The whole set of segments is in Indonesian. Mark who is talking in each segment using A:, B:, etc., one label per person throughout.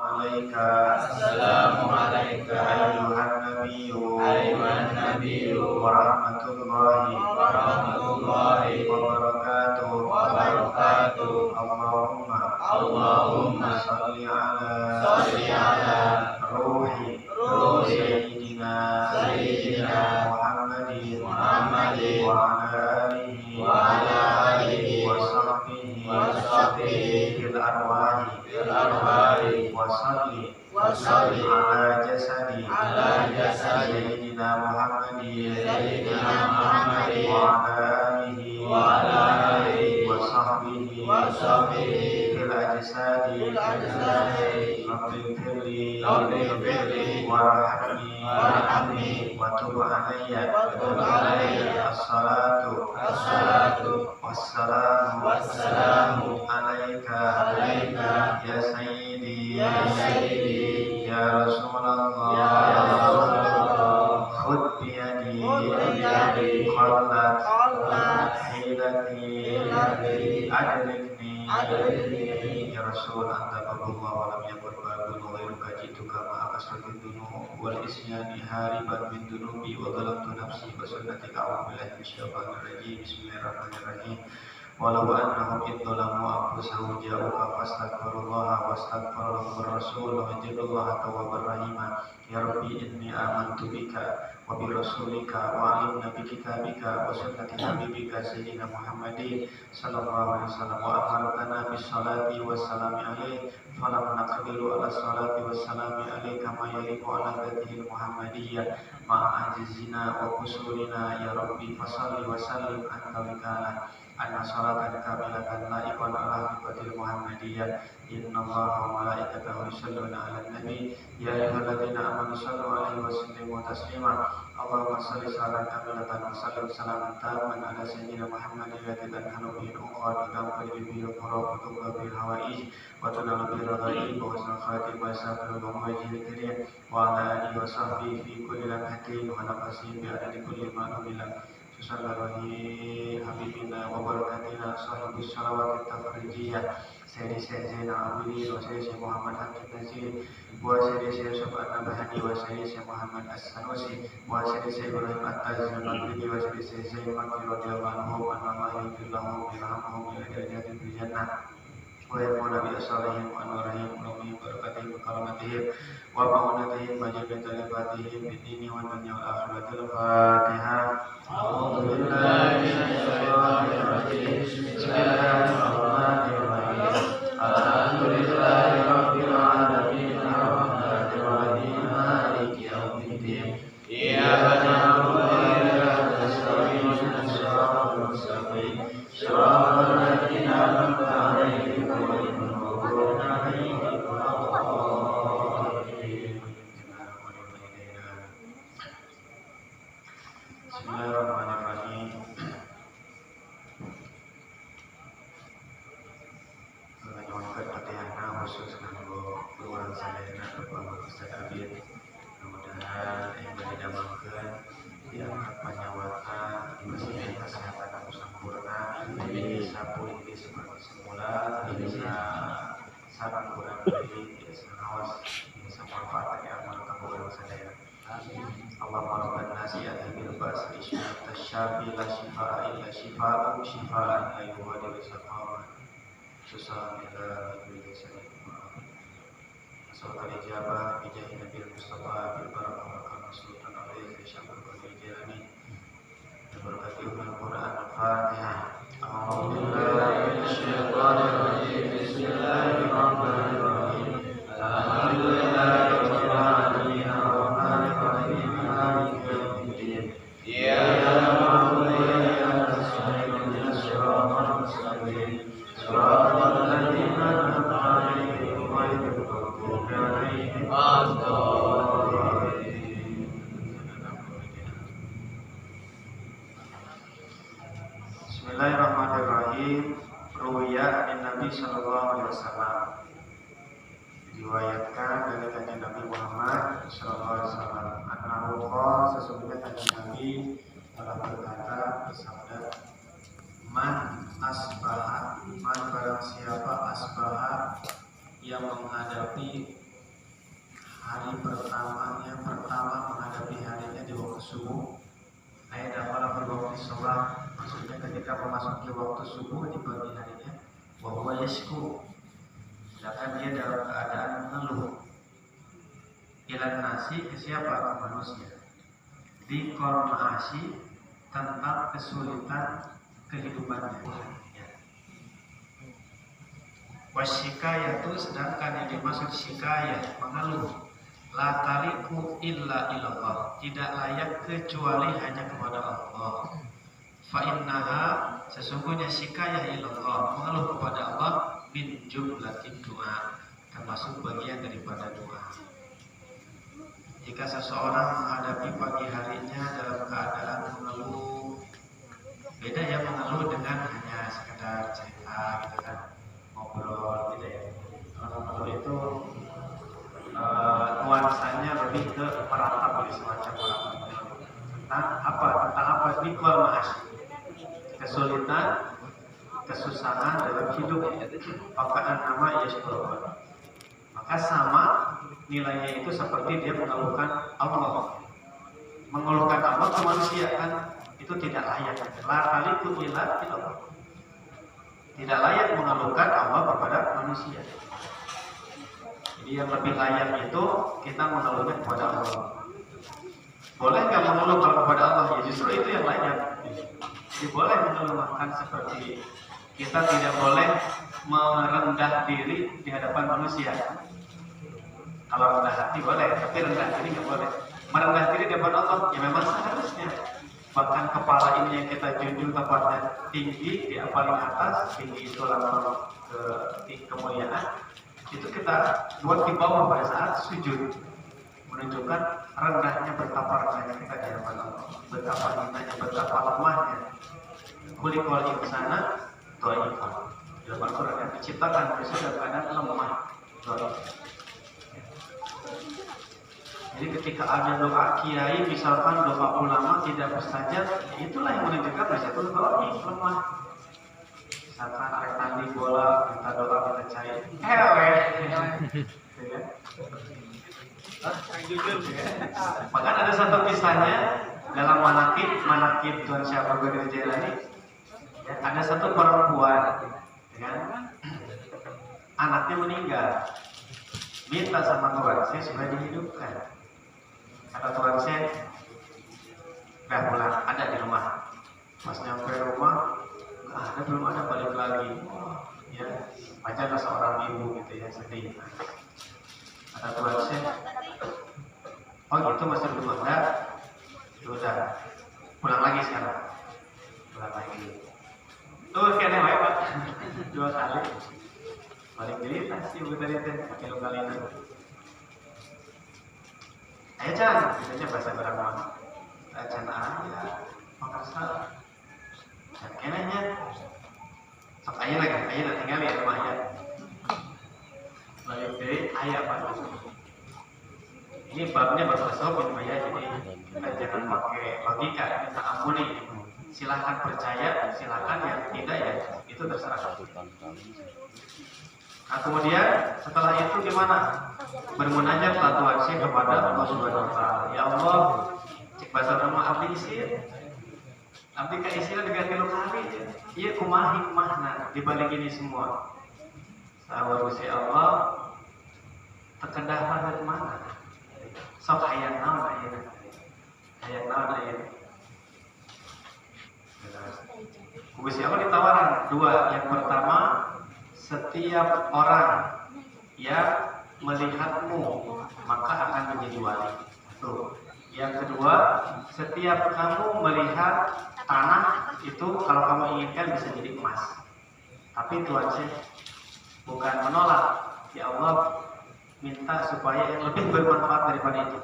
A: alayka.
B: Assalamu alayka.
A: Ayuhan nabiyyu. Wa rahmatullahi wa barakatuh. Allahumma salli ala ruhi sayyidina Muhammadin wa ala alihi wa sahbihi fil arwahi wa salli ala jasadi sayyidina Muhammadin wa ala alihi wa sahbihi fil ajsadi. Rabbil firli warhamni wa tub alayya. As-salatu wassalamu alayka ya sayyidi ya Rasulullah. Khudh biyadi qallat hilati adrikni ya Rasul. Anta babullah wa lam yakun babun ghairuka jituka ma'a kasratil dunub wal isyani hariban min dunubi wa zalamtu nafsi wa sunnatika a'udzu billahi minasyaitonir rajim. Bismillahirrahmanirrahim. Walau annahum idzalamu anfusahum ja'uka fastaghfirullaha wastaghfara lahumur rasul wajadullaha tawwabur rahima. Ya Rabbi inni amantu bika wa bi rasulika wa alimna bi kitabika wa sunnati habibika sayyidina Muhammadin sallallahu alaihi wasallam wa amartana bis salati wassalami alaihi falam naqdiru ala salati wassalami alaihi kama yaliqu ala dzatihi Muhammadiyah ma'a ajzina wa qusurina. Ya Rabbi fasalli wa sallim anta bikala anna salatan kamilatan la'iqan ala habibatil Muhammadiyah. Inna Allaha wa malaikatahu yusholluna 'alan nabi ya ayyuhalladzina amanu shallu 'alaihi wa sallimu taslima. Allahumma shalli salam kamilatan wa sallim salaman tamman ala sayyidina Muhammadin alladzi tanhalu bihi al-uqad wa tanqadi bihi al-qurab wa tuqwa bihi al-hawaij wa tunalu bihi al-ghaib wa husnul khatim wa yasafiru bi wajhil karim wa ala alihi wa sahbihi fi kulli lamhatin wa nafasin bi adadi kulli ma numila. Sallallahu habibina wa barakatina sahibus salawat tafrijiyah Sayyidi Syekh Zainal Abidin wa Sayyidi Syekh Muhammad Hakim Nazir wa Sayyidi Syekh Subhan Nabahani wa Sayyidi Syekh Muhammad As-Sanusi wa Sayyidi Syekh Ibrahim At-Tazi al-Maghribi wa Sayyidi Syekh Zain Makki radhiyallahu anhu wa Allah yudhillahu birahmahum ila darajati fil jannah wa yakuna bi asalihim wa anwarihim wa min barakatihim wa karamatihim wa ma'unatihim wa jabata lifatihim bid dini wa dunya wal akhiratil Fatihah. A'udzu billahi minasy syaithanir rajim. Bismillahirrahmanirrahim. Alhamdulillahi rabbil alamin arrahmanir rahim maliki yaumiddin. Iyyaka na'budu wa iyyaka nasta'in ihdinas siratal mustaqim siratal ladzina an'amta 'alaihim ghairil maghdubi 'alaihim waladdallin. Bismillahirrahmanirrahim. Menyampaikan fatihah khusus kanggo keluarga sadayana Bapak Ustaz Abid. Mudah-mudahan yang didamangkeun diangkat panyawata diberi kesehatan anu sampurna, bisa pulih seperti semula, bisa sareng kurang deui, bisa nawas, bisa manfaatnya amal kanggo sadayana. Allahumma rabban nasi adhibil ba'sa isyarat tasyafi la shifaa illa shifaa shifaan la yughadiru saqama susah ila bil sayyid asal ijabah bijahi nabil mustafa bil barakah sultan alaihi syabul qadir jalani berkatih Al-Qur'an Al-Fatihah. A'udzu billahi minasy syaithanir rajim. Bismillahirrahmanirrahim. Alhamdulillahi rabbil alamin arrahmanir rahim maliki yaumiddin. Iyyaka na'budu wa iyyaka nasta'in ihdinas siratal mustaqim siratal ladzina an'amta 'alaihim ghairil maghdubi 'alaihim waladdallin. Bismillahirrahmanirrahim. Ruwiya an Nabi sallallahu alaihi wasallam. Diriwayatkan dari kanjeng Nabi Muhammad sallallahu alaihi wasallam, annahu qala, sesungguhnya kanjeng Nabi telah berkata, bersabda, man asbaha, man barang siapa asbaha yang menghadapi hari pertama menghadapi harinya di waktu subuh. Ayat awal berwaktu sholat, maksudnya ketika memasuki waktu subuh di pagi harinya. Bahwa yasku, sedangkan dia dalam keadaan mengeluh. Ilan nasi ke siapa? Ke manusia. Di kormasi tentang kesulitan kehidupannya. Wasyikayah itu sedangkan yang dimaksud syikayah mengeluh. La tariku illa ilallah, tidak layak kecuali hanya kepada Allah. Fa innaha, sesungguhnya syikayah ilallah, mengeluh kepada Allah, min jumlatin doa, termasuk bagian daripada doa. Jika seseorang menghadapi pagi harinya dalam keadaan mengeluh, beda ya mengeluh dengan hanya sekedar cerita gitu kan, ngobrol gitu ya. Kalau mengeluh itu nuansanya lebih ke meratap di semacam orang mengeluh tentang apa nikmal mahasyi, kesulitan, kesusahan dalam hidup. Apakah nama yaskurullah, maka sama nilainya itu seperti dia mengeluhkan Allah. Mengeluhkan Allah ke manusia kan itu tidak layak. La taliku illa ilallah, tidak layak mengeluhkan Allah kepada manusia. Jadi yang lebih layak itu kita mengeluhkan kepada Allah. Boleh nggak mengeluh kalau kepada Allah? Ya justru itu yang layak. Jadi boleh mengeluhkan seperti kita tidak boleh merendah diri di hadapan manusia. Kalau rendah hati boleh, tapi rendah diri nggak boleh. Merendah diri di hadapan Allah ya memang seharusnya. Bahkan kepala ini yang kita junjung tempatnya tinggi di paling atas, tinggi itu lambang kemuliaan. Itu kita buat di bawah pada saat sujud, menunjukkan rendahnya, betapa rendahnya kita di hadapan Allah, betapa hintanya, betapa lemahnya. Kulikul insana dhaifan. Dalam Al-Quran yang diciptakan manusia dalam keadaan lemah, dhaif. Jadi ketika ada doa kiai, misalkan doa ulama tidak mustajab, itulah yang menunjukkan manusia itu dhaif, lemah. Misalkan ada tanding bola, minta doa, minta cair, bahkan ada satu kisahnya dalam manakib Tuan Syekh Abdul Qadir Jailani, ya, ada satu perempuan, ya, anaknya meninggal, minta sama Tuan Syekh supaya dihidupkan. Kata Tuan Syekh, udah pulang, ada di rumah. Pas nyampe rumah, belum ada, balik lagi. Ya, macamlah seorang ibu gitu ya, sedih. Kata Tuan Syekh, oh gitu masih belum ada. Udah, pulang lagi sekarang. Pulang lagi. Tuh kayaknya lewat 2 kali. Balik diri pasti ibu tadi pakai lo kali itu. Ayo Chan, biasanya bahasa berapa? Chan aja, Makassar. Dan kenanya, sok ayah lagi, ayah udah tinggal ya rumah ayah. Balik diri, ayah apa? Ini babnya bab tasawuf ya, jadi kita jangan pakai logika, kita ampuni. Silahkan percaya, silahkan yang tidak ya itu terserah. Nah kemudian setelah itu gimana? Bermunajat Tuhan Syekh kepada Allah Subhanahu Wa Taala. Ya Allah, cek bahasa nama abdi isir, abdi ka isir dengan tilu kali. Iya kumahi kumahna dibalik ini semua. Sawar Gusti Allah, terkedah pada mana? Sok hayang naon ayeuna. Hayang naon ayeuna. Gusti Allah ditawaran 2. Yang pertama, setiap orang yang melihatmu maka akan menjadi wali. Tuh. Yang kedua, setiap kamu melihat tanah itu kalau kamu inginkan bisa jadi emas. Tapi Tuhan Syekh bukan menolak. Ya Allah, minta supaya yang lebih bermanfaat daripada itu.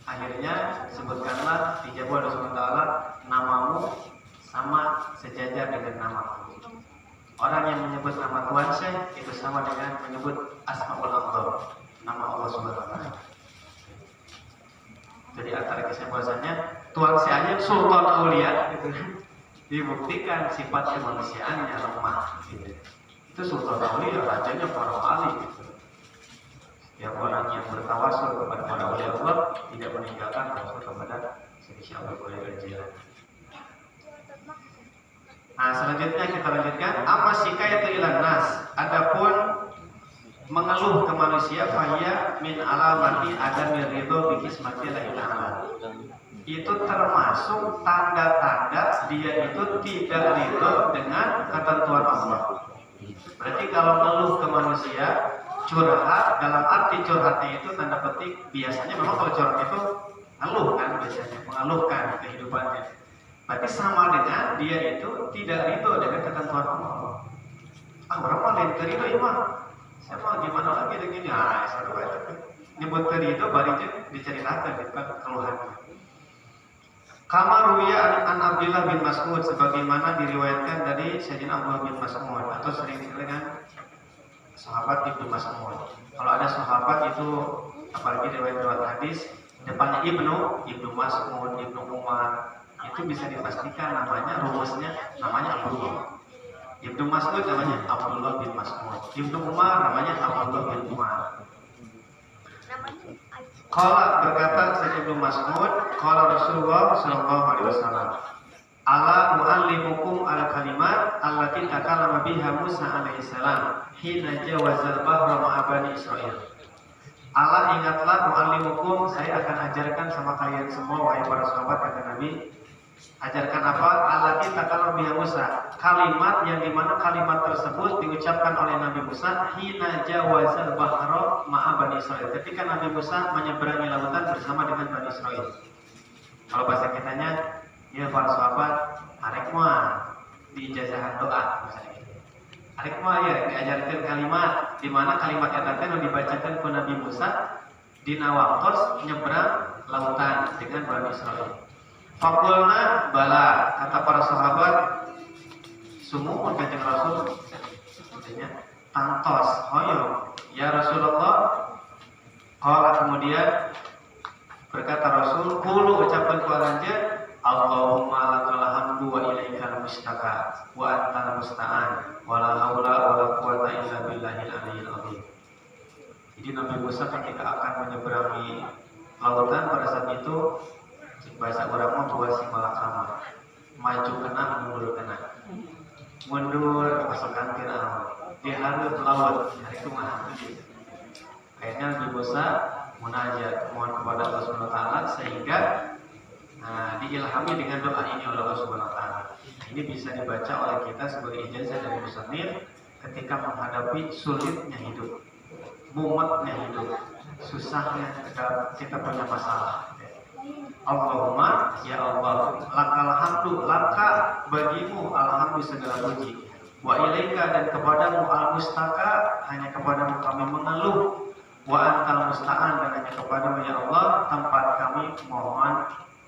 A: Akhirnya sebutkanlah di Jabal Allah SWT, namamu sama sejajar dengan namaku. Orang yang menyebut nama Tuhan Syekh itu sama dengan menyebut Asmaul Allah, nama Allah SWT. Jadi antara kesimpulannya Tuhan Syekh aja Sultan Aulia gitu. Dibuktikan sifat kemanusiaannya lemah gitu. Itu Sultan Aulia, rajanya para wali gitu. Ya orang bertawasul kepada para wali Allah tidak meninggalkan tawasul kepada Syekh Abdul Qadir Al-Jilani. Nah, selanjutnya kita lanjutkan apa sikayatu ilan nas. Adapun mengeluh ke manusia fahya min alamati adamir ridho bi kismatillahi ta'ala. Itu termasuk tanda-tanda dia itu tidak ridho dengan ketentuan Allah. Berarti kalau mengeluh ke manusia, curhat, dalam arti curhatnya itu tanda petik biasanya memang kalau curhat itu ngeluh kan, biasanya mengeluhkan kehidupannya. Berarti sama dengan dia itu tidak ridho dengan ketentuan Allah. Orang mah lain ridho imam. Saya mau gimana lagi dengan ini? Ah, satu aja. Nyebut ridho baru diceritakan gitu kan keluhannya. Kama ruwiya an Abdullah bin Mas'ud sebagaimana diriwayatkan dari Sayyidina Abdullah bin Mas'ud atau sering dengan sahabat Ibnu Mas'ud. Kalau ada sahabat itu apalagi riwayat hadis depannya Ibnu Mas'ud, Ibnu Umar, itu bisa dipastikan namanya rumusnya namanya Abdullah. Ibnu Mas'ud namanya Abdullah bin Mas'ud. Ibnu Umar namanya Abdullah bin Umar. Qala berkata Sayyid Ibnu Mas'ud, qala Rasulullah sallallahu alaihi wasallam, "Ala muallimukum al kalimat allati takallama biha Musa alaihi salam hina jawazal bahra ma'a bani Israil." Allah ingatlah muallimukum, saya akan ajarkan sama kalian semua wahai para sahabat kata Nabi. Ajarkan apa? Allati takallama biha Musa. Kalimat yang dimana kalimat tersebut diucapkan oleh Nabi Musa hina jawazal bahra ma'a bani Israil. Ketika Nabi Musa menyeberangi lautan bersama dengan Bani Israil. Kalau bahasa kitanya, ya para sahabat, arek moal di ijazahan doa misalnya gitu. Arek moal ya diajarkan kalimat di mana kalimat eta teh dibacakan ku Nabi Musa dina waktos nyebrang lautan dengan Bani Israil. Fakulna bala, kata para sahabat, sumuh kanjeng Rasul, artinya tangtos, hoyo, ya Rasulullah. Qala kemudian berkata Rasul, qulu ucapan ku aranjeun, Allahumma lakal hamdu wa ilaikal mustaka wa antal musta'an wa la haula wa la quwata illa billahil aliyyil azim. Jadi Nabi Musa ketika akan menyeberangi lautan pada saat itu bahasa orang mah buat si malakama, maju kena mundur kena, mundur masukkan ke laut, diharap laut hari itu mah. Akhirnya Nabi Musa munajat mohon kepada Allah Subhanahu Wa Taala sehingga diilhami dengan doa ini oleh Allah Subhanahu Wa Taala. Ini bisa dibaca oleh kita sebagai ijazah dari musannif ketika menghadapi sulitnya hidup, mumetnya hidup, susahnya kita punya masalah. Allahumma ya Allah lakal hamdu, laka bagimu alhamdu segala puji, wa ilaika dan kepadamu al mustaka hanya kepadamu kami mengeluh, wa antal musta'an dan hanya kepadamu ya Allah tempat kami mohon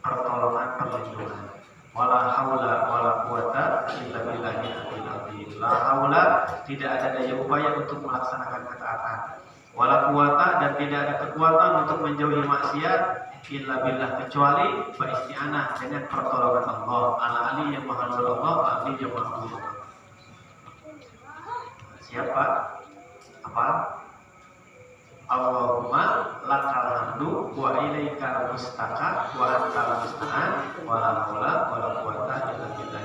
A: pertolongan perlindungan. Wala haula wala quwata illa billahil aliyil azim. La haula, tidak ada daya upaya untuk melaksanakan ketaatan. Wala quwata, dan tidak ada kekuatan untuk menjauhi maksiat illa billah, kecuali beristi'anah dengan pertolongan Allah. Al-Ali yang maha luar Allah, al-Ali yang maha luar. Siapa? Apa? Allahumma lakal hamdu wa ilaikal mustaka wa antal musta'an wa la haula wa la quwata illa billah.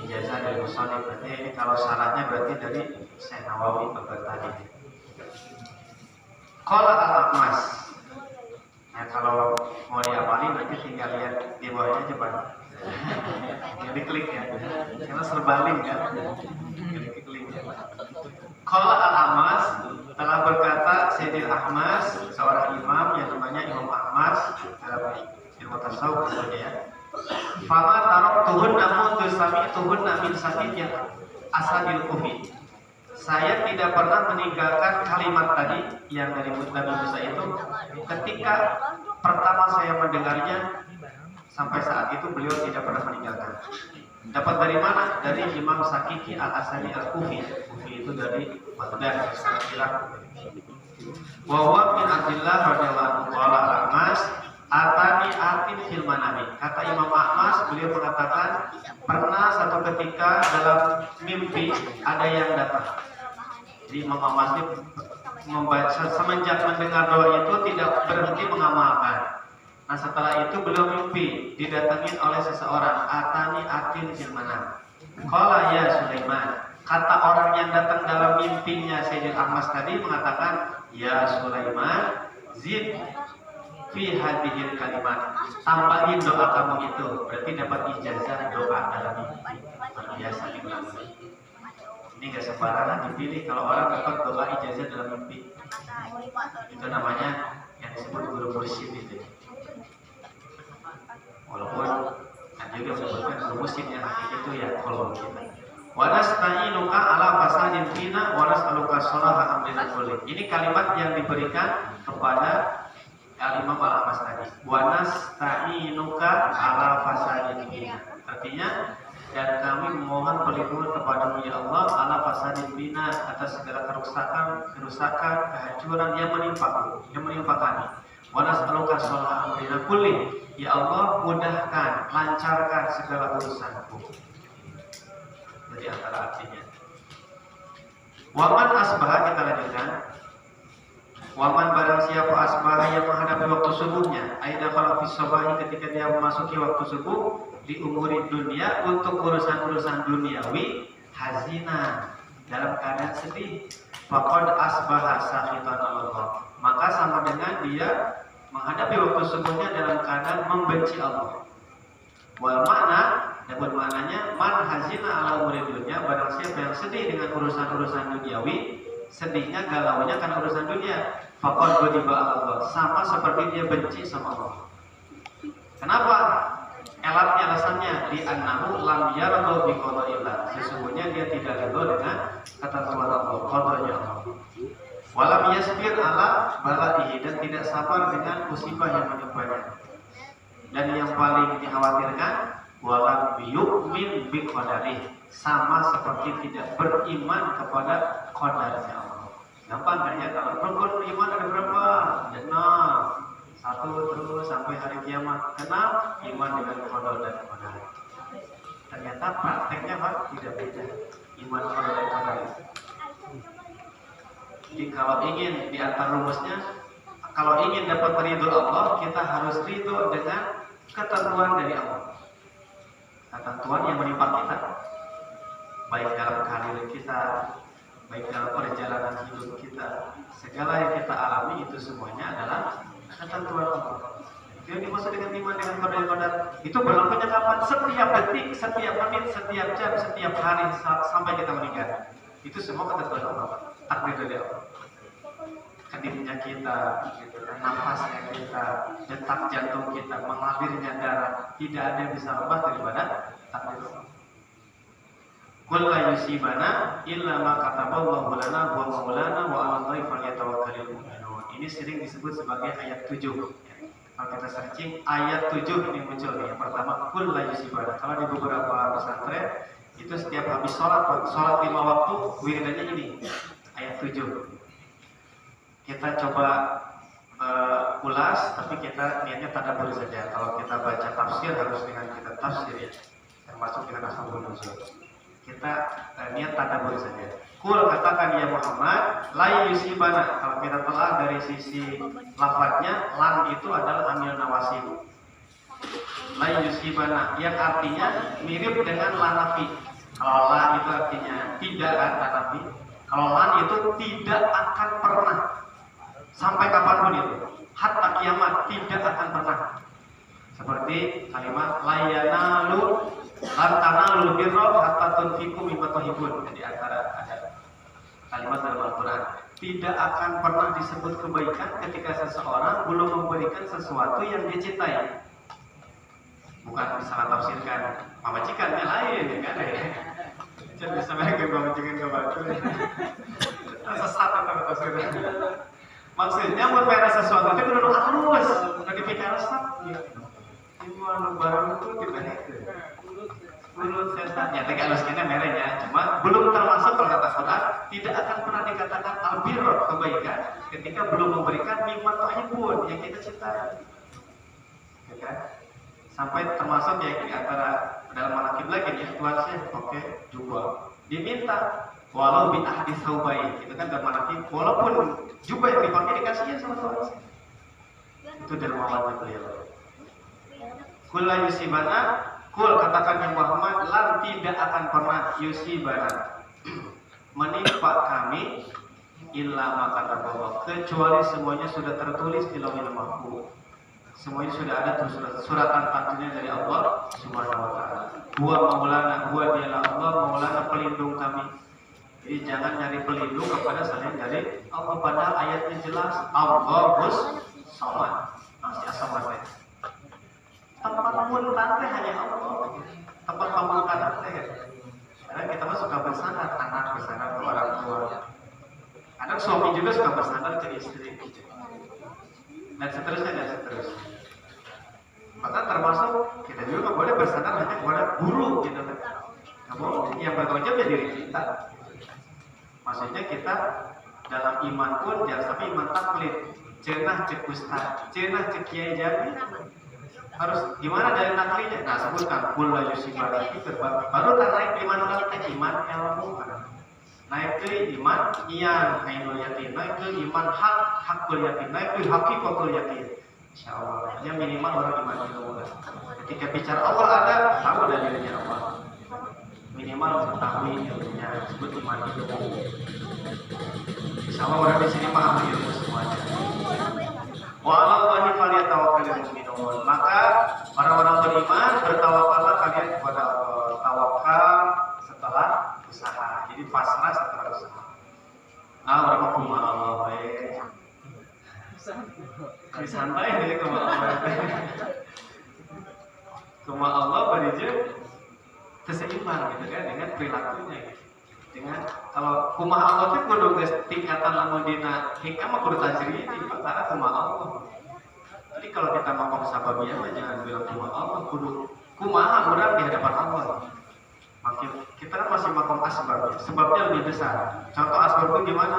A: Ijazah dari musannif, berarti ini kalau syaratnya berarti dari Syekh Nawawi tadi. Qala al-A'mas. Nah, kalau mau diapalin nanti tinggal lihat di bawahnya aja Pak. Jadi klik ya. Karena serba link kan. Klik ya. Qala al-A'mas, telah berkata Sayyidil Ahmas, seorang imam yang namanya Imam Ahmas dalam ilmu tasawuf ya. Fama taraktuhun namun tusami'tuhun min sakitnya asadil kufi. Saya tidak pernah meninggalkan kalimat tadi yang dari Nabi Musa itu ketika pertama saya mendengarnya sampai saat itu beliau tidak pernah meninggalkan. Dapat dari mana? Dari Imam Sakiki Al-Asadi Al-Kufi. Kufi itu dari Baghdad, Irak. Wa huwa min Abdillah radhiyallahu anhu al-Ahmas atani atin fil manami. Kata Imam Ahmas, beliau mengatakan pernah satu ketika dalam mimpi ada yang datang. Jadi Imam Ahmas ini membaca semenjak mendengar doa itu tidak berhenti mengamalkan. Nah setelah itu beliau mimpi didatangi oleh seseorang, atani atin jilmana. Qala ya Sulaiman. Kata orang yang datang dalam mimpinya Sayyidil Ahmas tadi mengatakan, ya Sulaiman, zid fi hadhil kalimat. Tambahin doa kamu itu. Berarti dapat ijazah doa dalam mimpi. Biasa diulang. Ini gak sembarangan dipilih kalau orang dapat doa ijazah dalam mimpi. Itu namanya yang disebut guru mursyid itu. Walaupun ada juga menyebutkan guru mursyid yang hakiki itu ya kalau kita. Wanasta'inuka ala fasadin fina wanas'aluka sholaha amrina kulli. Ini kalimat yang diberikan kepada Imam Al-Ahmas tadi. Wanasta'inuka ala fasadin fina. Artinya, dan kami memohon perlindungan kepadamu ya Allah ala fasadin fina, atas segala kerusakan, kehancuran yang menimpa kami. Wanas'aluka sholaha amrina kulli. Ya Allah, mudahkan, lancarkan segala urusanku. Jadi antara artinya. Waman asbaha, kita lanjutkan. Waman barang siapa asbaha yang menghadapi waktu subuhnya, aida kalau fisobahi ketika dia memasuki waktu subuh di umuri dunia untuk urusan-urusan duniawi, hazina dalam keadaan sedih, faqad asbaha sakhitan Allah. Maka sama dengan dia menghadapi waktu subuhnya dalam keadaan membenci Allah. Wal makna, dan maknanya man hazina ala umuri dunia, barang siapa yang sedih dengan urusan-urusan duniawi, sedihnya galaunya karena urusan dunia, faqad ghadiba Allah, sama seperti dia benci sama Allah. Kenapa? Elatnya alasannya di annahu lam yarda bi qada'illah, sesungguhnya dia tidak ridho dengan ketentuan Allah, qadanya Allah. Walam yasbir ala balaihi, dan tidak sabar dengan musibah yang menimpanya. Dan yang paling dikhawatirkan, walam yu'min bi qadarih, sama seperti tidak beriman kepada qadarnya Allah. Gampang kan ya, kalau rukun iman ada berapa? 6. 1 terus sampai hari kiamat. Kenal iman dengan qadar dan qadar. Ternyata prakteknya Pak tidak beda. Iman qadar dan qadar. Jadi kalau ingin di antara rumusnya, kalau ingin dapat ridho Allah, kita harus ridho dengan ketentuan dari Allah. Ketentuan yang menimpa kita, baik dalam karir kita, baik dalam perjalanan hidup kita, segala yang kita alami itu semuanya adalah ketentuan Allah. Yang dimaksud dengan iman dengan qadar, itu berlakunya kapan? Setiap detik, setiap menit, setiap jam, setiap hari sampai kita meninggal. Itu semua ketentuan Allah, takdir dari Allah. Kedipnya kita, nafasnya kita, detak jantung kita, mengalirnya darah, tidak ada yang bisa lepas daripada takdir Allah. Qul la yusibana illa ma kataballahu lana wa maulana wa 'alallahi falyatawakkalul mu'minun. Ini sering disebut sebagai ayat 7. Kalau kita searching ayat 7 ini muncul nih. Yang pertama qul la yusibana. Kalau di beberapa pesantren itu setiap habis sholat 5 waktu wiridannya ini ayat 7. Kita coba ulas, tapi kita niatnya tadabbur saja. Kalau kita baca tafsir harus dengan kita tafsir ya, termasuk dengan asbabun nuzul. Kita niat tadabbur saja. Qul, katakan ya Muhammad, la yusibana. Kalau kita telah dari sisi lafadznya, lan itu adalah amil nawasib. La yusibana, yang artinya mirip dengan lanafi. Kalau la itu artinya tidak akan lanafi. Kalau lan itu tidak akan pernah. Sampai kapanpun itu, hatta kiamat tidak akan pernah. Seperti kalimat layanalu lantanalul birra hatta tunfiqu mimma tuhibbun. Jadi antara ada kalimat dalam Al-Qur'an, tidak akan pernah disebut kebaikan ketika seseorang belum memberikan sesuatu yang dia cintai. Bukan salah tafsirkan majikannya lain ya kan ya. Jadi sampai ke majikan ke batu. Sesat atau tafsirnya. Maksudnya membayar sesuatu itu dulu halus, nggak dipikir sat. Gimana barang itu kita mulut setan. Ya tidak halus kita merahnya, cuma belum termasuk kalau kata Quran tidak akan pernah dikatakan albir kebaikan ketika belum memberikan nikmat tuhibun yang kita cintai. Ya kan? Sampai termasuk ya di antara dalam manaqib lagi ya Tuhan saya oke juga diminta walau bi ahdi saubai, itu kan berarti walaupun jubah yang dipakai dikasihnya sama Tuhan. Itu dermawannya beliau. Kul la yusibana, kul katakan yang Muhammad, lam tidak akan pernah yusibana menimpa kami illa ma kataballah, kecuali semuanya sudah tertulis di Lauhul Mahfuz. Semuanya sudah ada tuh suratan takdirnya dari Allah Subhanahu wa taala. Huwa maulana, huwa dialah Allah maulana, pelindung kami. Jadi jangan nyari pelindung kepada selain dari Allah, padahal ayatnya jelas Allahus Samad. Masih asamad. Tempat muntan teh hanya Allah. Tempat pamungkanan teh. Karena kita mah suka bersandar, anak bersandar ke orang tua. Kadang suami juga suka bersandar ke istri. Dan seterusnya dan seterusnya. Maka termasuk kita juga nggak boleh bersandar hanya kepada guru gitu kan. Nggak boleh. Yang bertanggung jawab ya diri kita. Maksudnya kita dalam iman pun jangan sampai iman taklid. Cenah cek ustaz, cenah cek kiai jadi. Harus gimana dari naklinya? Nah, sebutkan kul la yusibana itu baru tak naik iman orang teh iman ilmu kan. Naik ke iman iyan ainul yakin, naik ke iman hakul yakin, naik ke hakikatul yakin. Insyaallah ya minimal orang iman ilmu. Ketika bicara Allah ada, tahu dalilnya Allah. Minimal mengetahui ilmunya, disebut iman ilmu. Insyaallah orang di sini paham ilmu semuanya. Wa 'alallahi falyatawakkalul mu'minun. Maka orang-orang beriman bertawakallah kalian kepada Allah. Tawakal setelah usaha. Jadi pasrah setelah usaha. Orang mau Allah baik. Santai deh ke Allah. Kuma Allah berizin keseimbang gitu kan dengan perilakunya. Dengan kalau kumah Allah itu kudu geus tingkatan lamun dina hikam mah kudu tajrid karena kumah Allah. Jadi kalau kita makom sababiyah mah jangan bilang kumah Allah, kudu kumaha urang di hadapan Allah. Makin kita kan masih makom asbab, sebabnya lebih besar. Contoh asbab itu gimana?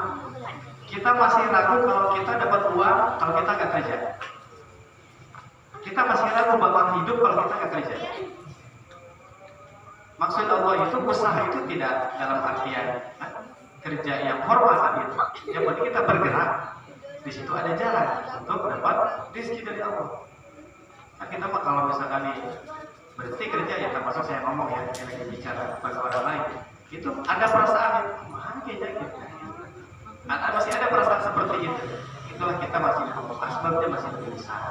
A: Kita masih ragu kalau kita dapat uang kalau kita nggak kerja. Kita masih ragu bakal hidup kalau kita nggak kerja. Maksud Allah itu usaha itu tidak dalam artian kerja yang hormat itu. Yang penting kita bergerak. Di situ ada jalan untuk dapat rezeki dari Allah. Nah, kita mah kalau misalkan berhenti kerja ya termasuk saya ngomong ya, yang lagi bicara kepada orang lain. Itu ada perasaan yang kayaknya gitu. Nah, masih ada perasaan seperti itu. Itulah kita masih ngomong asbabnya masih lebih besar.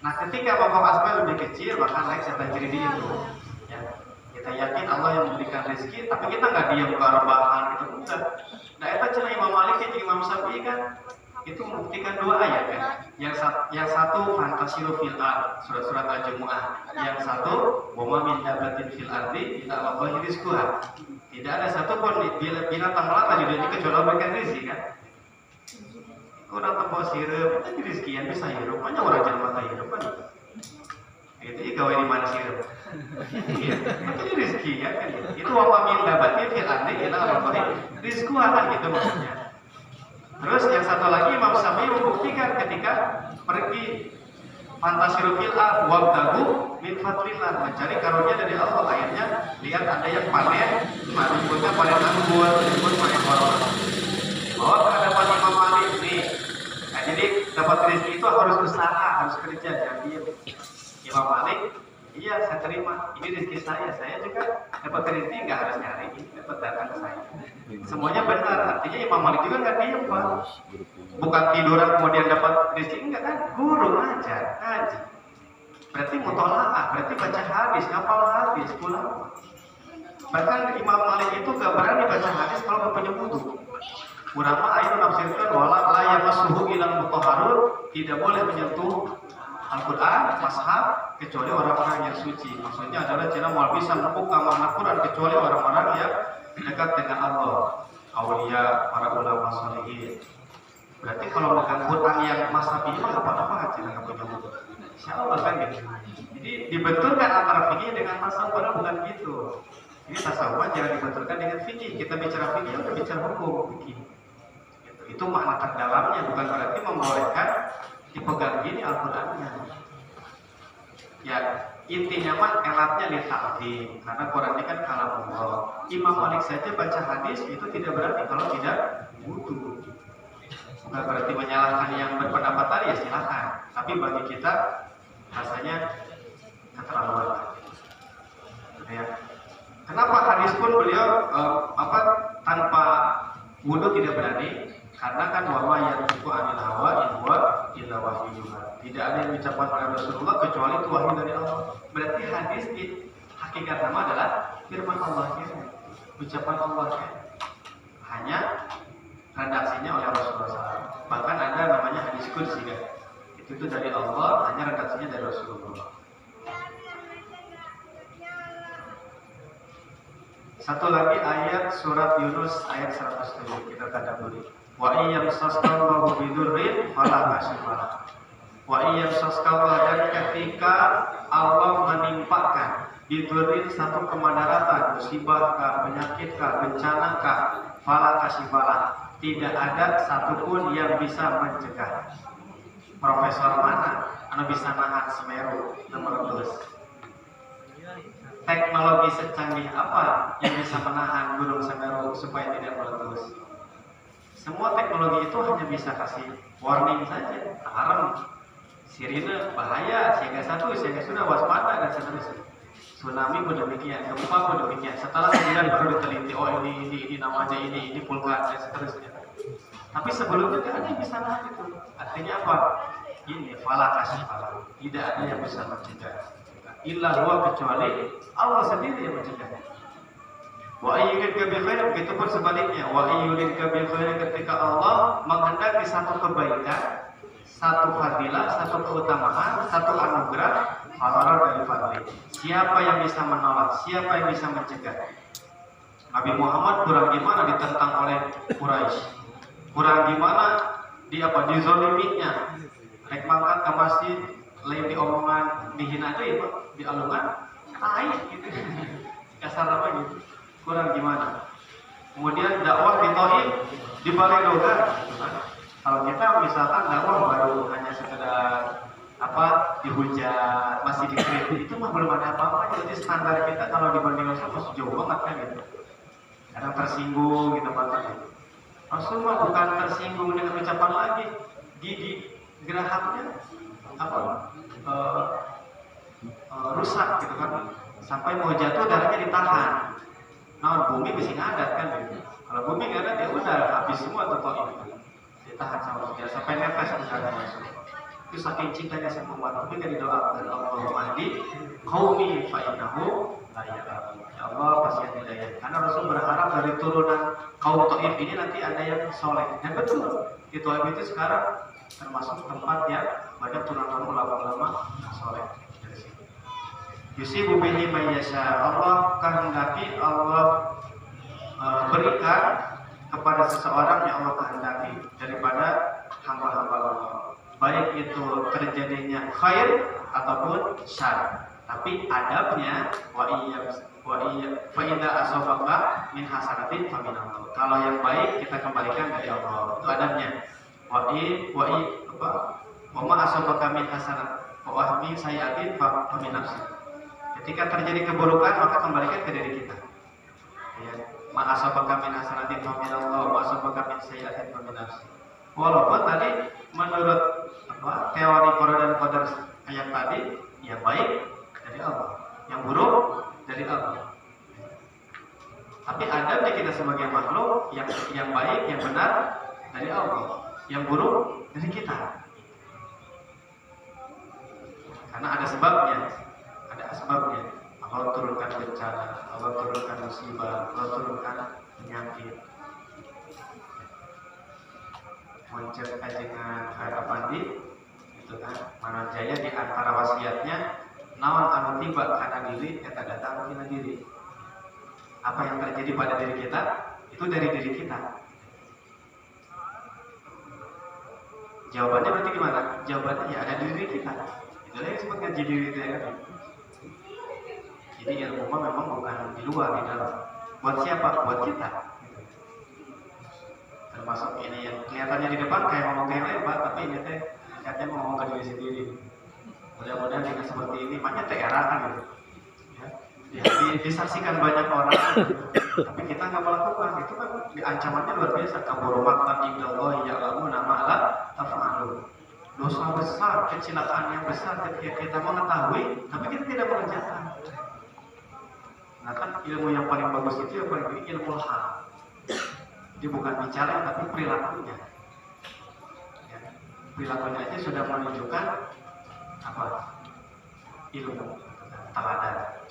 A: Nah, ketika ngomong asbab lebih kecil, maka naik setan jadi itu. Ya. Kita yakin Allah yang memberikan rezeki, tapi kita nggak diam ke rebahan gitu enggak. Nah, itu cina Imam Malik dan Imam Syafi'i kan itu membuktikan dua ayat kan. Yang satu fantasilu fil ard, surat-surat Al-Jumu'ah. Yang satu wa min dabatin fil ardi illa Allahu rizquha. Tidak ada satupun binatang melata di dunia kecuali Allah berikan rezeki kan. Orang tempat sirup, itu rezeki yang bisa hidup, banyak orang jelma tak hidup kan. Itu gawe di mana sirup. Itu rezeki ya kan. Itu wa min dabatin fil ardi illa Allahu rizquha kan gitu maksudnya. Terus yang satu lagi Imam Syafi'i membuktikan ketika pergi fantasiru fil ard wabtagu min fadlillah, mencari karunia dari Allah. Ayatnya lihat ada yang panen, disebutnya panen anggur, disebut panen koror. Bahwa terhadapan Imam Malik nih. Nah, jadi dapat rezeki itu harus usaha, harus kerja. Jadi Imam Malik, iya saya terima, ini rezeki saya juga dapat rezeki nggak harus nyari, dapat datang ke saya. Semuanya benar, artinya Imam Malik juga nggak diem Pak. Bukan tiduran kemudian dapat rezeki, enggak kan? Guru ngajar, ngaji. Berarti mutolaah, berarti baca hadis, ngapal hadis, pulang. Bahkan Imam Malik itu gak berani baca hadis kalau nggak punya wudu. Ulama ayo nafsirkan wala la yamassuhu ilal mutahharun, tidak boleh menyentuh Al-Quran, mashaf, kecuali orang-orang yang suci. Maksudnya adalah tidak mau bisa membuka makna Quran kecuali orang-orang yang dekat dengan Allah, aulia, para ulama salihin. Berarti kalau bukan Quran yang mashaf ini nggak apa-apa, tidak punya wudu. Insyaallah kan gitu. Jadi dibenturkan antara fikih dengan tasawuf, padahal bukan gitu. Ini tasawuf jangan dibenturkan dengan fikih. Kita bicara fikih, kita bicara hukum fikih. Itu makna terdalamnya, bukan berarti membolehkan dipegang gini Al-Qurannya. Ya, Intinya mah elatnya litakdim, karena Quran ini kan kalamullah. Imam Malik saja baca hadis itu tidak berarti kalau tidak butuh. Bukan berarti menyalahkan yang berpendapat tadi, ya silakan. Tapi bagi kita rasanya keterlaluan. Ya. Kenapa hadis pun beliau tanpa wudu tidak berani? Karena kan wama yang itu anil hawa in huwa illa wahyu yuha. Tidak ada yang diucapkan oleh Rasulullah kecuali itu wahyu dari Allah. Berarti hadis di hakikat nama adalah firman Allah ya. Ucapan Allah ya. Hanya redaksinya oleh Rasulullah SAW. Bahkan ada namanya hadis qudsi kan. Itu dari Allah, hanya redaksinya dari Rasulullah. Satu lagi ayat surat Yunus ayat 107 kita tadabburi. Wa iyyam sastallahu bidurrin fala kashifalah. Wa iyyam sastallahu, dan ketika Allah menimpakan bidurrin satu kemandaratan, musibah kah, penyakit kah, bencana kah, fala kashifalah, tidak ada satupun yang bisa mencegah. Profesor mana anu bisa nahan Semeru meletus? Teknologi secanggih apa yang bisa menahan Gunung Semeru supaya tidak meletus? Semua teknologi itu hanya bisa kasih warning saja, alarm, sirine, bahaya, siaga 1, siaga sudah, waspada, dan seterusnya. Tsunami pun demikian, gempa pun demikian. Setelah 9 baru diteliti, oh ini namanya ini vulkan, dan seterusnya. Tapi sebelumnya tidak ada yang bisa nahan itu. Artinya apa? Ini fala kashifalah, tidak ada yang bisa mencegah. Illa huwa, kecuali Allah sendiri yang mencegah. Wa ayyuridka bil khair, begitu pun sebaliknya. Wa ayyuridka bil khair, ketika Allah menghendaki satu kebaikan, satu fadilah, satu keutamaan, satu anugerah, falarar dari fadli. Siapa yang bisa menolak? Siapa yang bisa mencegah? Nabi Muhammad kurang gimana ditentang oleh Quraisy? Kurang gimana dizoliminya? Rek mangkat ke masjid, lain diomongan, dihina aja ya Pak, dialungan, naik gitu. Kasar apa gitu. Kurang gimana? Kemudian dakwah di Thaif di Balai Doga. Kalau kita misalkan dakwah baru hanya sekedar dihujat, masih dikritik, itu mah belum ada apa-apa. Jadi standar kita kalau dibanding Rasul masih jauh banget kan gitu. Kadang tersinggung gitu Pak. Rasul mah bukan tersinggung dengan ucapan lagi, gigi gerahaknya rusak gitu kan, sampai mau jatuh darahnya ditahan. Nah, bumi bisa ngadat kan gitu. Kalau bumi ngadat ya udah habis semua tuh itu. Ditahan sama dia sampai netes misalnya masuk. Itu saking cintanya sama umat, tapi kan didoakan Allahumma hdi qaumi fa innahu la ya'lamun. Ya Allah kasih hidayah. Karena Rasul berharap dari turunan kaum Thaif ini nanti ada yang soleh. Dan betul, di Thaif itu sekarang termasuk tempat yang banyak turunan ulama-ulama soleh. Yusibu bihi may yasha, Allah kehendaki, Allah berikan kepada seseorang yang Allah kehendaki daripada hamba-hamba Allah. Baik itu terjadinya khair ataupun syar. Tapi adabnya wa fa idza asabaka min hasanatin fa min Allah. Kalau yang baik kita kembalikan dari Allah. Itu adabnya. Wa ma asabaka min hasanat wa min sayiatin fa min nafsi. Ketika terjadi keburukan maka kembalikan ke diri kita. Ya, ma asabaka min hasanatin fa min Allah, wa asabaka min sayyi'atin fa min nafsi. Walaupun tadi menurut teori qada dan qadar ayat tadi, yang baik dari Allah, yang buruk dari Allah. Tapi adabnya kita sebagai makhluk, yang baik, yang benar dari Allah, yang buruk dari kita. Karena ada sebabnya. Sebabnya Allah turunkan bencana, Allah turunkan musibah, Allah turunkan penyakit. Muncul kajengan Khairapandi itu kan mana jaya di antara wasiatnya naon anu tiba kana diri eta datang tina diri. Apa yang terjadi pada diri kita itu dari diri kita. Jawabannya berarti gimana? Jawabannya ya ada di diri kita. Itulah yang disebut ngaji diri kita. Jadi ilmu memang bukan di luar, di dalam. Buat siapa? Buat kita. Termasuk ini yang kelihatannya di depan kayak ngomong kayak lain, Pak, tapi ini teh katanya mau ngomong ke diri sendiri. Mudah-mudahan dengan seperti ini banyak era kan gitu. Ya, disaksikan banyak orang, tapi kita nggak melakukan. Itu kan ancamannya luar biasa. Kabur maqtan indallahi ya'lamu nama la taf'alun. Dosa besar, kecelakaan yang besar ketika kita mengetahui, tapi kita tidak mengerjakan. Nah kan ilmu yang paling bagus itu yang paling tinggi ilmu hal. Jadi bukan bicara tapi perilakunya. Ya, perilakunya aja sudah menunjukkan apa? Ilmu, teladan.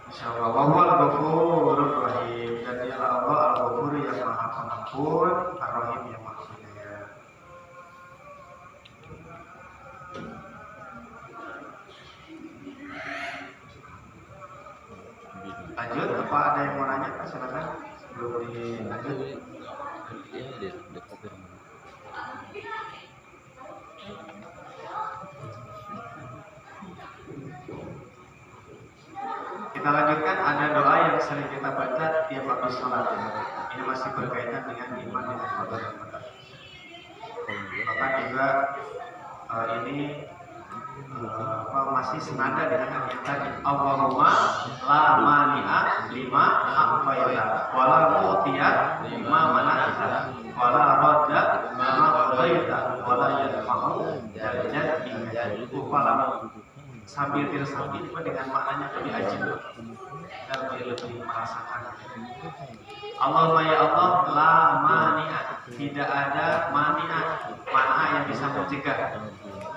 A: Insyaallah wahwal ghafurur rahim, dan dialah Allah al-Ghafur yang maha pengampun, ar-Rahim yang maha penyayang. Lanjut, apa ada yang mau nanya? Silakan sebelum dilanjut. Kita lanjutkan, ada doa yang sering kita baca tiap habis sholat. Ini masih berkaitan dengan iman dengan qada dan qadar. Maka juga ini masih senada dengan ayat tadi. Allahumma la mani'a lima a'tayta wa la mu'tiya lima mana'ta wa la radda ma qadaita wa la yadfa'u dzal jaddi sambil diresapi juga dengan maknanya lebih ajib dan lebih merasakan. Allahumma ya Allah la mani'a, tidak ada mani'a, mana yang bisa mencegah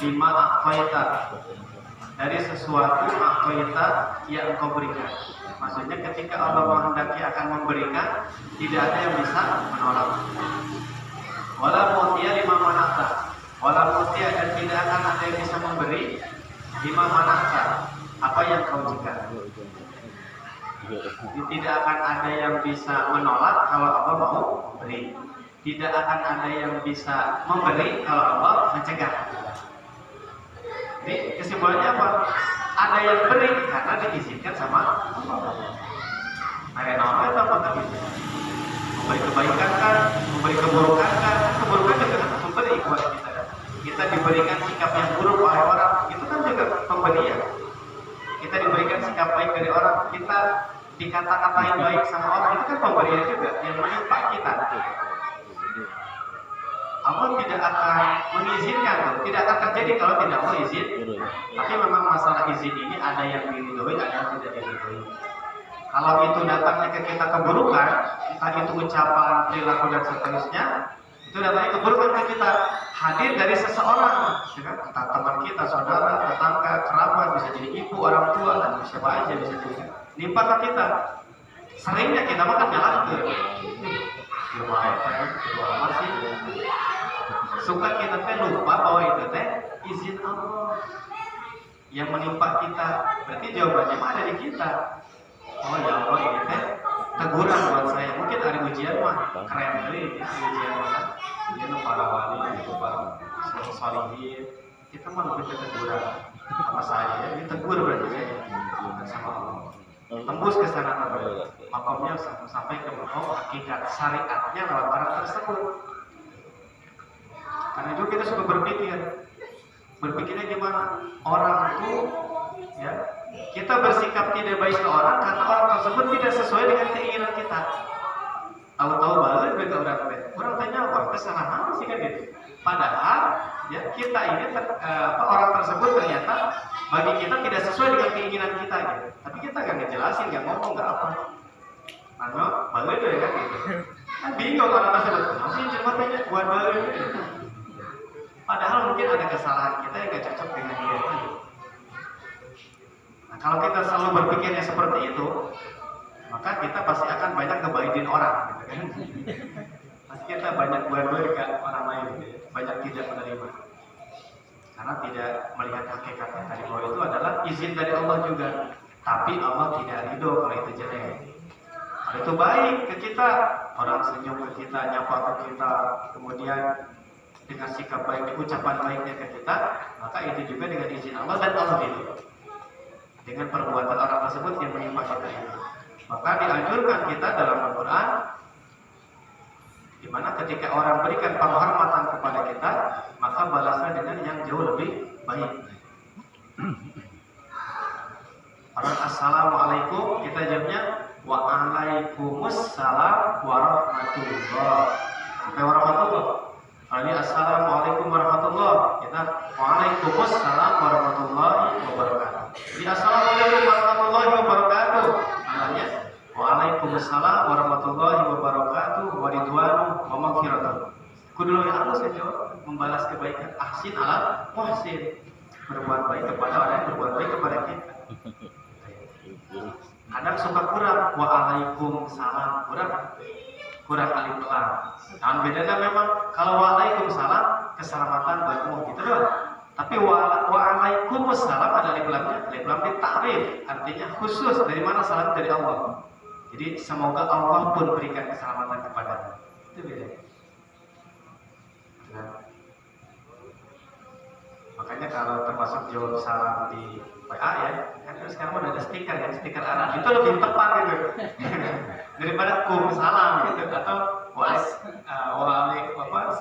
A: lima a'tayta, dari sesuatu a'tayta yang engkau berikan. Maksudnya ketika Allah menghendaki akan memberikan, tidak ada yang bisa menolak. Wala mu'tiya lima mana'ta, wala mu'tiya, dan tidak akan ada yang bisa memberi lima mana'ta, apa yang kau cegah. Tidak akan ada yang bisa menolak kalau Allah mau memberi. Tidak akan ada yang bisa memberi kalau Allah mencegah. Jadi kesimpulannya apa? Ada yang beri karena diizinkan sama Allah. Ada nama itu apa tadi? Memberi kebaikan kan, memberi keburukan kan, keburukan juga harus memberi buat kita. Kita diberikan sikap yang buruk oleh orang, itu kan juga pemberian. Kita diberikan sikap baik dari orang, kita dikata-katain baik sama orang, itu kan pemberian juga yang menimpa kita. Allah tidak akan mengizinkan, tidak akan terjadi kalau tidak mau izin. Tapi memang masalah izin ini ada yang diridhoi, ada yang tidak diridhoi. Kalau itu datangnya ke kita keburukan, entah itu ucapan, perilaku dan seterusnya, itu datangnya keburukan ke kita, hadir dari seseorang, entah teman kita, saudara, tetangga, kerabat, bisa jadi ibu, orang tua, dan siapa aja bisa jadi nimpa ke kita. Seringnya kita makan nyalakan. Masih suka kita teh lupa bahwa itu teh izin Allah yang menimpa kita. Berarti jawabannya mah ada di kita. Oh ya Allah, ini teh teguran buat saya. Mungkin ada ujian mah keren kali ujian mah. Ujian para wali, itu para salihin. Kita mah lebih ke teguran sama saya. Ini tegur berarti saya sama Allah. Tembus ke sana makomnya sampai ke makom hakikat syariatnya lewat barang tersebut. Karena itu kita suka berpikirnya gimana orang itu, ya kita bersikap tidak baik ke orang karena orang tersebut tidak sesuai dengan keinginan kita. Tahu-tahu balik mereka orang tanya apa kesalahan sih kan gitu. Padahal ya kita ini orang tersebut ternyata bagi kita tidak sesuai dengan keinginan kita gitu. Tapi kita nggak ngejelasin, nggak ngomong, nggak apa. Lalu balik ya kan gitu. Kan bingung orang tersebut. Masih cuma tanya buat balik. Padahal mungkin ada kesalahan kita yang nggak cocok dengan dia itu. Nah, kalau kita selalu berpikirnya seperti itu, maka kita pasti akan banyak ngebaidin orang, gitu kan? Pasti kita banyak buat-buat ke orang lain, gitu ya? Banyak tidak menerima, karena tidak melihat hakikatnya tadi bahwa itu adalah izin dari Allah juga. Tapi Allah tidak ridho kalau itu jelek. Kalau itu baik ke kita, orang senyum ke kita, nyapa ke kita, kemudian dengan sikap baik, ucapan baiknya ke kita, maka itu juga dengan izin Allah dan Allah itu. Dengan perbuatan orang tersebut yang menimpa kita itu. Maka dianjurkan kita dalam Al-Quran, di mana Dimana ketika orang berikan penghormatan kepada kita, maka balasnya dengan yang jauh lebih baik. Orang assalamualaikum, kita jawabnya waalaikumsalam warahmatullah. Sampai warahmatullah. Kalau ini assalamualaikum warahmatullah, kita waalaikumsalam warahmatullahi wabarakatuh. Jadi assalamualaikum warahmatullahi wabarakatuh. Namanya waalaikumsalam warahmatullahi wabarakatuh wa ridwanu wa maghfiratuh. Kudu yang halus ya, membalas kebaikan. Ahsin ala muhsin. Berbuat baik kepada orang yang berbuat baik kepada kita. Kadang suka kurang waalaikumsalam, kurang alif lam. Nah, bedanya memang kalau waalaikumsalam keselamatan buatmu gitu doang. Tapi waalaikumsalam ada alif lamnya, alif lam ditakrif, artinya khusus. Dari mana? Salam dari Allah. Jadi semoga Allah pun berikan keselamatan kepadamu. Itu beda. Nah, makanya kalau termasuk jawab salam di WA ya, kan sekarang udah ada stiker ya, stiker Arab itu lebih tepat gitu daripada kum salam gitu atau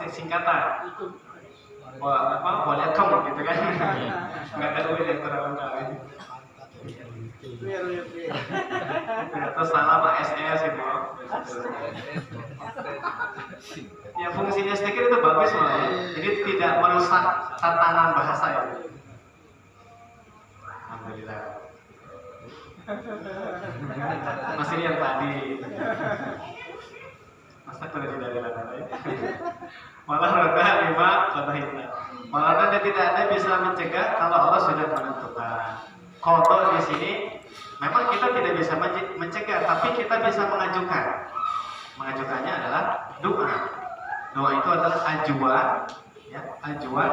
A: singkatan waalaikum gitu kan, nggak ada duit yang kurang atau salam SS gitu. Ya fungsinya stiker itu bagus loh ya. Jadi tidak merusak tatanan bahasa ya. Alhamdulillah. Masih yang tadi. Masa tidak dilakukan lagi. Malah roda lima kata kita. Malah roda tidak ada bisa mencegah kalau Allah sudah menentukan. Kodok di sini memang kita tidak bisa mencegah, tapi kita bisa mengajukan. Mengajukannya adalah doa. Doa itu adalah ajuan, ya, ajuan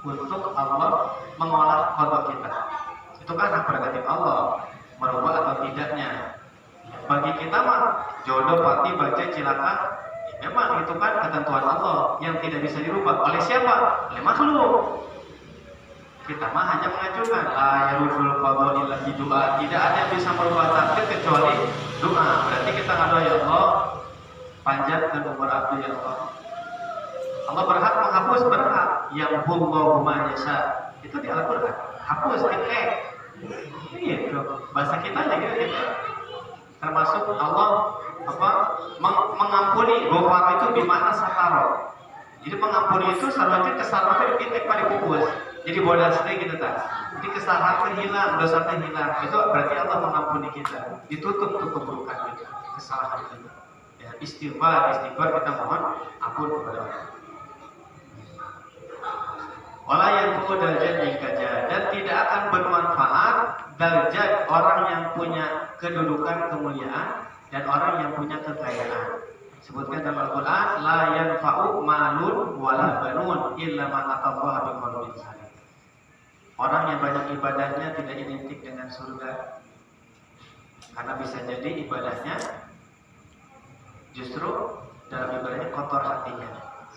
A: untuk Allah mengolah kodok kita. Itu kan hak prerogatif Allah, merubah atau tidaknya. Bagi kita mah jodoh, pati, baca, cilaka, ya, memang itu kan ketentuan Allah yang tidak bisa dirubah oleh siapa? Oleh makhluk. Kita mah hanya mengajukan. Yarudul qadha illa doa. Tidak ada yang bisa merubah takdir kecuali doa. Berarti kita ngadu ya Allah, panjatkan umur abdi ya Allah. Allah berhak menghapus, berhak. Yang Allahu ma yasha. Itu di Al-Qur'an. Hapus, titik. Gitu. Bahasa kita aja gitu. Termasuk Allah mengampuni. Ghafar itu bermakna sataro. Jadi mengampuni itu seharusnya kesalahan itu titik pada pupus. Jadi bodas gitu tak. Jadi kesalahan hilang, dosa hilang. Itu berarti Allah mengampuni kita. Ditutup tuh keburukan kita, kesalahan kita. Ya, istighfar kita mohon ampun kepada Allah. Wala yanfa'u darajat kaja, dan tidak akan bermanfaat darajat orang yang punya kedudukan kemuliaan dan orang yang punya kekayaan. Sebutkan dalam Al-Quran, la yanfa'u malun wala banun illa man atallaha biqalbin salim. Orang yang banyak ibadahnya tidak identik dengan surga, karena bisa jadi ibadahnya justru dalam ibadahnya kotor hatinya,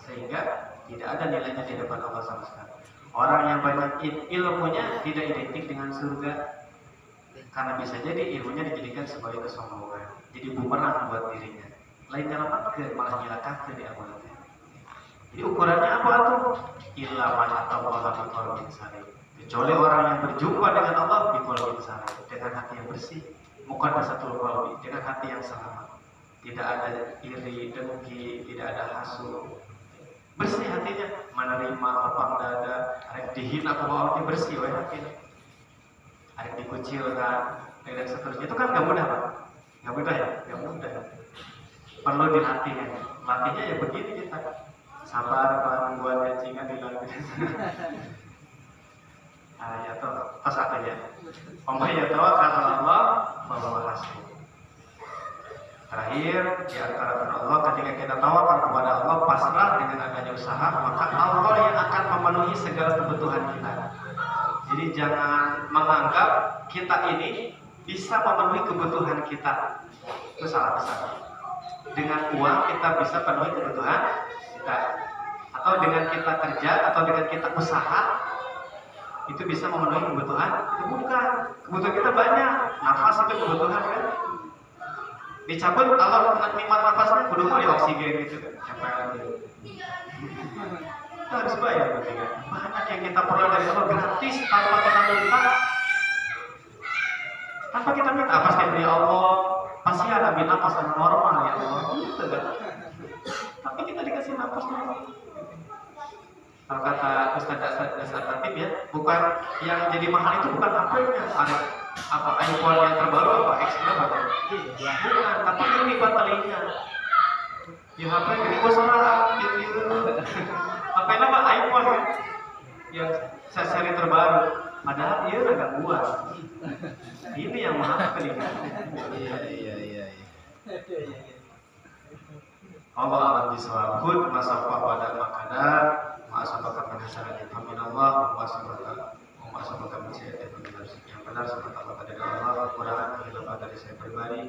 A: sehingga tidak ada nilainya di depan Allah sama sekali. Orang yang banyak ilmunya tidak identik dengan surga, karena bisa jadi ilmunya dijadikan sebagai kesombongan, jadi bumerang buat dirinya. Lain dalam akhir malah nyilakakan di amalnya. Jadi ukurannya apa tuh? Illa man atallaha biqalbin salim. Kecuali orang yang berjumpa dengan Allah biqalbin salim, dengan hati yang bersih, muqaddasatul qalbi, dengan hati yang selamat. Tidak ada iri, dengki, tidak ada hasud. Bersih hatinya, menerima lapang dada, arek dihina kumaha teh bersih we hatinya. Arek dikucilkan, dan seterusnya itu kan gak mudah, Pak. Gak mudah ya, gak mudah. Perlu dilatih ya. Latihnya ya begini kita. Sabar Pak, buat jancingan dilatih. Ya toh, pas apa ya? Ya tawakkal Allah bahwa hasbuh. Terakhir, di antara Allah ketika kita tawakal kepada Allah, pasrah dengan adanya usaha, maka Allah yang akan memenuhi segala kebutuhan kita. Jadi jangan menganggap kita ini bisa memenuhi kebutuhan kita. Itu salah besar. Dengan uang kita bisa penuhi kebutuhan kita, atau dengan kita kerja, atau dengan kita usaha itu bisa memenuhi kebutuhan. Itu bukan. Kebutuhan kita banyak. Nafas itu kebutuhan kan. dicabut kalau nikmat nafasnya kudu beli oksigen gitu kan. Kita harus bayar berarti kan. Banyak yang kita peroleh dari Allah gratis tanpa kita minta. Tanpa kita minta pasti dari Allah. Pasti ada napas yang normal ya Allah. Gitu kan. Tapi kita dikasih napas normal. Kalau kata Ustaz Dasar Tatib ya, bukan yang jadi mahal itu bukan HP-nya, ada apa iPhone yang terbaru apa ekstra apa? Bukan, tapi ini baterainya. Di HP ini suara gitu. HP nama iPhone kan, yang seri terbaru. Padahal dia udah gangguan. Ini yang mahal kali.
B: Iya.
A: Allah alam bisawabud masafah pada makanan ma'asabaka pada syarat Alhamdulillah ma'asabaka mensyaitan yang benar semata-mata dari Allah kekurangan kehilangan dari saya pribadi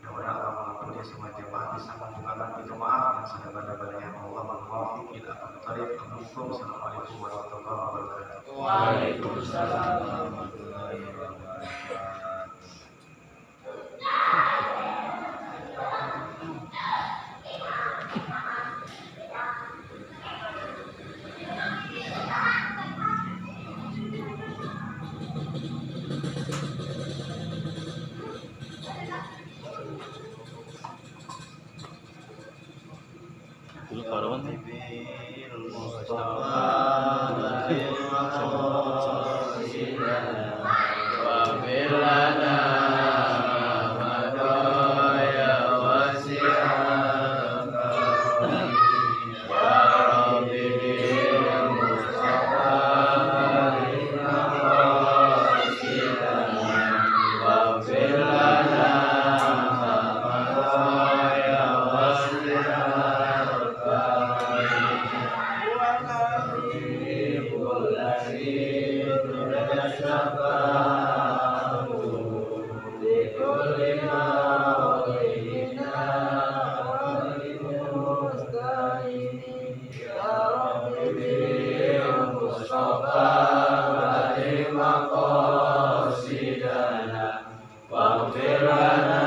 A: mudah-mudahan Allah mengampuni semua jemaah bisa membukakan pintu maaf dan sahabat-sahabatnya Allah bermuafiq ila aqtarif Assalamualaikum warahmatullahi wabarakatuh.
B: Waalaikumsalam warahmatullahi wabarakatuh. Waghfir lana